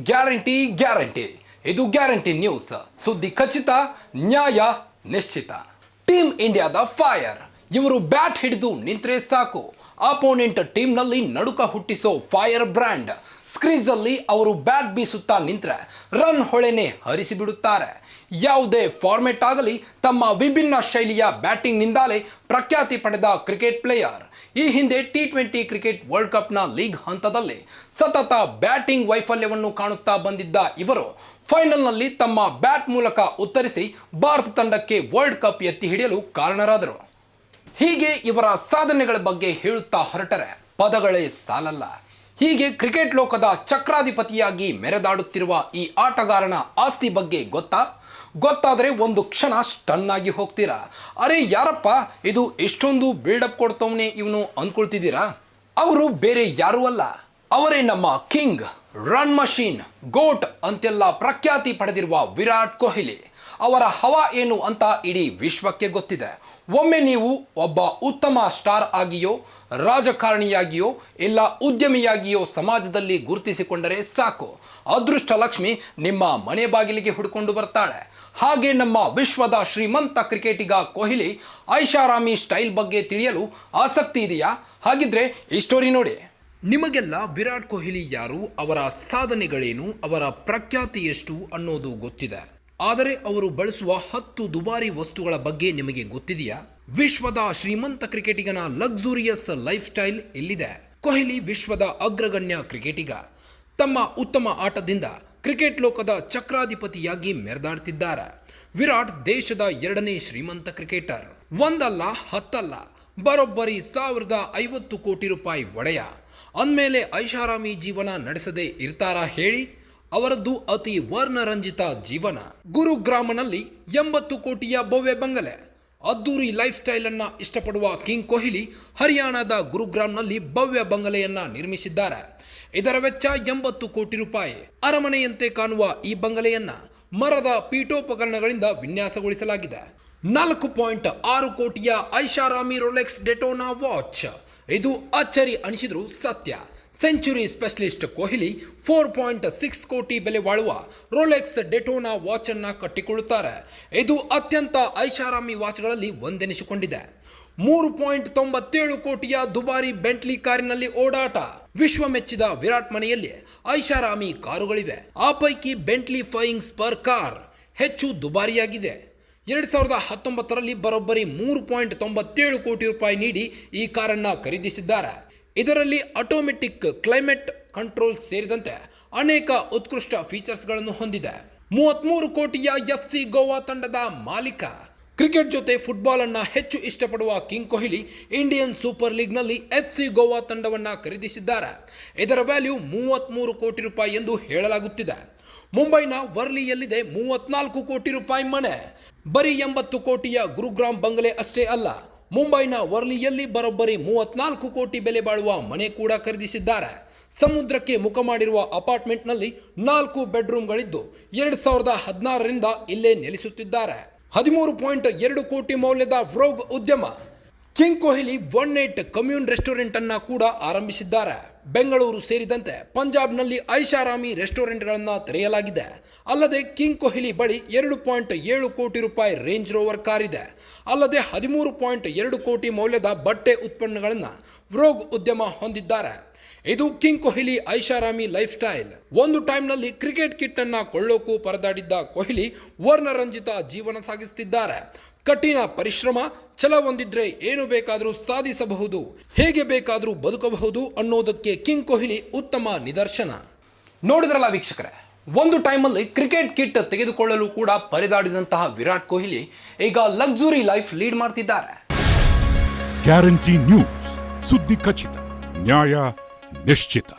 Guarantee guarantee ಇದು guarantee news. ಸುದ್ದಿ ಖಚಿತ, ನ್ಯಾಯ ನಿಶ್ಚಿತ. ಟೀಮ್ ಇಂಡಿಯಾದ ಫೈರ್. ಇವರು ಬ್ಯಾಟ್ ಹಿಡಿದು ನಿಂತ್ರೆ ಸಾಕು, ಅಪೋನೆಂಟ್ ಟೀಮ್ನಲ್ಲಿ ನಡುಕ ಹುಟ್ಟಿಸೋ ಫೈರ್ ಬ್ರ್ಯಾಂಡ್. ಸ್ಕ್ರೀಜ್ ಅಲ್ಲಿ ಅವರು ಬ್ಯಾಟ್ ಬೀಸುತ್ತಾ ನಿಂತ್ರೆ ರನ್ ಹೊಳೆನೆ ಹರಿಸಿಬಿಡುತ್ತಾರೆ. ಯಾವುದೇ ಫಾರ್ಮೆಟ್ ಆಗಲಿ ತಮ್ಮ ವಿಭಿನ್ನ ಶೈಲಿಯ ಬ್ಯಾಟಿಂಗ್ನಿಂದಲೇ ಪ್ರಖ್ಯಾತಿ ಪಡೆದ ಕ್ರಿಕೆಟ್ ಪ್ಲೇಯರ್. ಈ ಹಿಂದೆ T20 ಕ್ರಿಕೆಟ್ ವರ್ಲ್ಡ್ ಕಪ್ನ ಲೀಗ್ ಹಂತದಲ್ಲಿ ಸತತ ಬ್ಯಾಟಿಂಗ್ ವೈಫಲ್ಯವನ್ನು ಕಾಣುತ್ತಾ ಬಂದಿದ್ದ ಇವರು ಫೈನಲ್ನಲ್ಲಿ ತಮ್ಮ ಬ್ಯಾಟ್ ಮೂಲಕ ಉತ್ತರಿಸಿ ಭಾರತ ತಂಡಕ್ಕೆ ವರ್ಲ್ಡ್ ಕಪ್ ಎತ್ತಿ ಹಿಡಿಯಲು ಕಾರಣರಾದರು. ಹೀಗೆ ಇವರ ಸಾಧನೆಗಳ ಬಗ್ಗೆ ಹೇಳುತ್ತಾ ಹೊರಟರೆ ಪದಗಳೇ ಸಾಲಲ್ಲ. ಹೀಗೆ ಕ್ರಿಕೆಟ್ ಲೋಕದ ಚಕ್ರಾಧಿಪತಿಯಾಗಿ ಮೆರೆದಾಡುತ್ತಿರುವ ಈ ಆಟಗಾರನ ಆಸ್ತಿ ಬಗ್ಗೆ ಗೊತ್ತಾದರೆ ಒಂದು ಕ್ಷಣ ಸ್ಟನ್ ಆಗಿ ಹೋಗ್ತೀರಾ. ಅರೆ ಯಾರಪ್ಪ ಇದು, ಇಷ್ಟೊಂದು ಬಿಲ್ಡಪ್ ಕೊಡ್ತವನೇ ಇವನು ಅಂದ್ಕೊಳ್ತಿದ್ದೀರಾ? ಅವರು ಬೇರೆ ಯಾರೂ ಅಲ್ಲ, ಅವರೇ ನಮ್ಮ ಕಿಂಗ್, ರನ್ ಮಷೀನ್, ಗೋಟ್ ಅಂತೆಲ್ಲ ಪ್ರಖ್ಯಾತಿ ಪಡೆದಿರುವ ವಿರಾಟ್ ಕೊಹ್ಲಿ. ಅವರ ಹವಾ ಏನು ಅಂತ ಇಡೀ ವಿಶ್ವಕ್ಕೆ ಗೊತ್ತಿದೆ. ಒಮ್ಮೆ ನೀವು ಒಬ್ಬ ಉತ್ತಮ ಸ್ಟಾರ್ ಆಗಿಯೋ, ರಾಜಕಾರಣಿಯಾಗಿಯೋ ಇಲ್ಲ ಉದ್ಯಮಿಯಾಗಿಯೋ ಸಮಾಜದಲ್ಲಿ ಗುರುತಿಸಿಕೊಂಡರೆ ಸಾಕು, ಅದೃಷ್ಟ ಲಕ್ಷ್ಮಿ ನಿಮ್ಮ ಮನೆ ಬಾಗಿಲಿಗೆ ಹುಡ್ಕೊಂಡು ಬರ್ತಾಳೆ. ಹಾಗೆ ನಮ್ಮ ವಿಶ್ವದ ಶ್ರೀಮಂತ ಕ್ರಿಕೆಟಿಗ ಕೊಹ್ಲಿ ಐಷಾರಾಮಿ ಸ್ಟೈಲ್ ಬಗ್ಗೆ ತಿಳಿಯಲು ಆಸಕ್ತಿ ಇದೆಯಾ? ಹಾಗಿದ್ರೆ ಈ ಸ್ಟೋರಿ ನೋಡಿ. ನಿಮಗೆಲ್ಲ ವಿರಾಟ್ ಕೊಹ್ಲಿ ಯಾರು, ಅವರ ಸಾಧನೆಗಳೇನು, ಅವರ ಪ್ರಖ್ಯಾತಿ ಎಷ್ಟು ಅನ್ನೋದು ಗೊತ್ತಿದೆ. ಆದರೆ ಅವರು ಬಳಸುವ 10 ದುಬಾರಿ ವಸ್ತುಗಳ ಬಗ್ಗೆ ನಿಮಗೆ ಗೊತ್ತಿದೆಯಾ? ವಿಶ್ವದ ಶ್ರೀಮಂತ ಕ್ರಿಕೆಟಿಗನ ಲಕ್ಸುರಿಯಸ್ ಲೈಫ್ ಸ್ಟೈಲ್ ಇಲ್ಲಿದೆ. ಕೊಹ್ಲಿ ವಿಶ್ವದ ಅಗ್ರಗಣ್ಯ ಕ್ರಿಕೆಟಿಗ. ತಮ್ಮ ಉತ್ತಮ ಆಟದಿಂದ ಕ್ರಿಕೆಟ್ ಲೋಕದ ಚಕ್ರಾಧಿಪತಿಯಾಗಿ ಮೆರೆದಾಡ್ತಿದ್ದಾರೆ. ವಿರಾಟ್ ದೇಶದ 2ನೇ ಶ್ರೀಮಂತ ಕ್ರಿಕೆಟರ್. ಒಂದಲ್ಲ ಹತ್ತಲ್ಲ, ಬರೋಬ್ಬರಿ 1050 ಕೋಟಿ ರೂಪಾಯಿ ಒಡೆಯ. ಅಂದಮೇಲೆ ಐಷಾರಾಮಿ ಜೀವನ ನಡೆಸದೆ ಇರ್ತಾರಾ ಹೇಳಿ? ಅವರದ್ದು ಅತಿ ವರ್ಣರಂಜಿತ ಜೀವನ. ಗುರುಗ್ರಾಮನಲ್ಲಿ 80 ಕೋಟಿಯ ಭವ್ಯ ಬಂಗಲೆ. ಅದ್ದೂರಿ ಲೈಫ್ ಸ್ಟೈಲ್ ಅನ್ನ ಇಷ್ಟಪಡುವ ಕಿಂಗ್ ಕೊಹ್ಲಿ ಹರಿಯಾಣದ ಗುರುಗ್ರಾಮ್ನಲ್ಲಿ ಭವ್ಯ ಬಂಗಲೆಯನ್ನ ನಿರ್ಮಿಸಿದ್ದಾರೆ. ಇದರ ವೆಚ್ಚ 80 ಕೋಟಿ ರೂಪಾಯಿ. ಅರಮನೆಯಂತೆ ಕಾಣುವ ಈ ಬಂಗಲೆಯನ್ನ ಮರದ ಪೀಠೋಪಕರಣಗಳಿಂದ ವಿನ್ಯಾಸಗೊಳಿಸಲಾಗಿದೆ. 4.6 ಕೋಟಿಯ ಐಷಾರಾಮಿ ರೋಲೆಕ್ಸ್ ಡೆಟೋನಾ ವಾಚ್. ಇದು ಅಚ್ಚರಿ ಅನಿಸಿದ್ರು ಸತ್ಯ. ಸೆಂಚುರಿ ಸ್ಪೆಷಲಿಸ್ಟ್ ಕೊಹ್ಲಿ 4.6 ಕೋಟಿ ಬೆಲೆ ಬಾಳುವ ರೋಲೆಕ್ಸ್ ಡೆಟೋನಾ ವಾಚ್ ಅನ್ನ ಕಟ್ಟಿಕೊಳ್ಳುತ್ತಾರೆ. ಇದು ಅತ್ಯಂತ ಐಷಾರಾಮಿ ವಾಚ್ಗಳಲ್ಲಿ ಒಂದೆನಿಸಿಕೊಂಡಿದೆ. 3.97 ಕೋಟಿಯ ದುಬಾರಿ ಬೆಂಟ್ಲಿ ಕಾರಿನಲ್ಲಿ ಓಡಾಟ. ವಿಶ್ವ ಮೆಚ್ಚಿದ ವಿರಾಟ್ ಮನೆಯಲ್ಲಿ ಐಷಾರಾಮಿ ಕಾರುಗಳಿವೆ. ಆ ಪೈಕಿ ಬೆಂಟ್ಲಿ ಫ್ಲೈಯಿಂಗ್ ಸ್ಪರ್ ಕಾರ್ ಹೆಚ್ಚು ದುಬಾರಿಯಾಗಿದೆ. 2019ರಲ್ಲಿ ಬರೋಬ್ಬರಿ 3.97 ಕೋಟಿ ರೂಪಾಯಿ ನೀಡಿ ಈ ಕಾರನ್ನು ಖರೀದಿಸಿದ್ದಾರೆ. ಇದರಲ್ಲಿ ಆಟೋಮೆಟಿಕ್ ಕ್ಲೈಮೇಟ್ ಕಂಟ್ರೋಲ್ ಸೇರಿದಂತೆ ಅನೇಕ ಉತ್ಕೃಷ್ಟ ಫೀಚರ್ಸ್ಗಳನ್ನು ಹೊಂದಿದೆ. 33 ಕೋಟಿಯ FC ಗೋವಾ ತಂಡದ ಮಾಲೀಕ. ಕ್ರಿಕೆಟ್ ಜೊತೆ ಫುಟ್ಬಾಲ್ ಅನ್ನ ಹೆಚ್ಚು ಇಷ್ಟಪಡುವ ಕಿಂಗ್ ಕೊಹ್ಲಿ ಇಂಡಿಯನ್ ಸೂಪರ್ ಲೀಗ್ನಲ್ಲಿ FC ಗೋವಾ ತಂಡವನ್ನ ಖರೀದಿಸಿದ್ದಾರೆ. ಇದರ ವ್ಯಾಲ್ಯೂ 33 ಕೋಟಿ ರೂಪಾಯಿ ಎಂದು ಹೇಳಲಾಗುತ್ತಿದೆ. ಮುಂಬೈನ ವರ್ಲಿಯಲ್ಲಿದೆ 34 ಕೋಟಿ ರೂಪಾಯಿ ಮನೆ. ಬರೀ 80 ಕೋಟಿಯ ಗುರುಗ್ರಾಮ್ ಬಂಗಲೆ ಅಷ್ಟೇ ಅಲ್ಲ, ಮುಂಬೈನ ವರ್ಲಿಯಲ್ಲಿ ಬರೋಬ್ಬರಿ 34 ಕೋಟಿ ಬೆಲೆ ಬಾಳುವ ಮನೆ ಕೂಡ ಖರೀದಿಸಿದ್ದಾರೆ. ಸಮುದ್ರಕ್ಕೆ ಮುಖ ಮಾಡಿರುವ ಅಪಾರ್ಟ್ಮೆಂಟ್ನಲ್ಲಿ 4 ಬೆಡ್ರೂಮ್ಗಳಿದ್ದು 2016ರಿಂದ ಇಲ್ಲೇ ನೆಲೆಸುತ್ತಿದ್ದಾರೆ. 13.2 ಕೋಟಿ ಮೌಲ್ಯದ ವ್ರೋಗ್ ಉದ್ಯಮ. ಕಿಂಗ್ ಕೊಹ್ಲಿ 18 ಕಮ್ಯೂನ್ ರೆಸ್ಟೋರೆಂಟ್ ಅನ್ನ ಕೂಡ ಆರಂಭಿಸಿದ್ದಾರೆ. ಬೆಂಗಳೂರು ಸೇರಿದಂತೆ ಪಂಜಾಬ್ನಲ್ಲಿ ಐಷಾರಾಮಿ ರೆಸ್ಟೋರೆಂಟ್ಗಳನ್ನು ತೆರೆಯಲಾಗಿದೆ. ಅಲ್ಲದೆ ಕಿಂಗ್ ಕೊಹ್ಲಿ ಬಳಿ 2.7 ಕೋಟಿ ರೂಪಾಯಿ ರೇಂಜ್ ರೋವರ್ ಕಾರ್ ಇದೆ. ಅಲ್ಲದೆ 13.2 ಕೋಟಿ ಮೌಲ್ಯದ ಬಟ್ಟೆ ಉತ್ಪನ್ನಗಳನ್ನು ವ್ರೋಗ್ ಉದ್ಯಮ ಹೊಂದಿದ್ದಾರೆ. ಇದು ಕಿಂಗ್ ಕೊಹ್ಲಿ ಐಷಾರಾಮಿ ಲೈಫ್ ಸ್ಟೈಲ್. ಒಂದು ಟೈಮ್ನಲ್ಲಿ ಕ್ರಿಕೆಟ್ ಕಿಟ್ ಅನ್ನ ಕೊಳ್ಳೋಕು ಪರದಾಡಿದ್ದ ಕೊಹ್ಲಿ ವರ್ಣರಂಜಿತ ಜೀವನ ಸಾಗಿಸುತ್ತಿದ್ದಾರೆ. ಕಠಿಣ ಪರಿಶ್ರಮ, ಛಲ ಹೊಂದಿದ್ರೆ ಏನು ಬೇಕಾದರೂ ಸಾಧಿಸಬಹುದು, ಹೇಗೆ ಬೇಕಾದರೂ ಬದುಕಬಹುದು ಅನ್ನೋದಕ್ಕೆ ಕಿಂಗ್ ಕೊಹ್ಲಿ ಉತ್ತಮ ನಿದರ್ಶನ. ನೋಡಿದ್ರಲ್ಲ ವೀಕ್ಷಕರೇ, ಒಂದು ಟೈಮಲ್ಲಿ ಕ್ರಿಕೆಟ್ ಕಿಟ್ ತೆಗೆದುಕೊಳ್ಳಲು ಕೂಡ ಪರದಾಡಿದಂತಹ ವಿರಾಟ್ ಕೊಹ್ಲಿ ಈಗ ಲಕ್ಸುರಿ ಲೈಫ್ ಲೀಡ್ ಮಾಡ್ತಿದ್ದಾರೆ. ಗ್ಯಾರಂಟಿ ನ್ಯೂಸ್, ಸುದ್ದಿ ಖಚಿತ, ನ್ಯಾಯ ನಿಶ್ಚಿತ.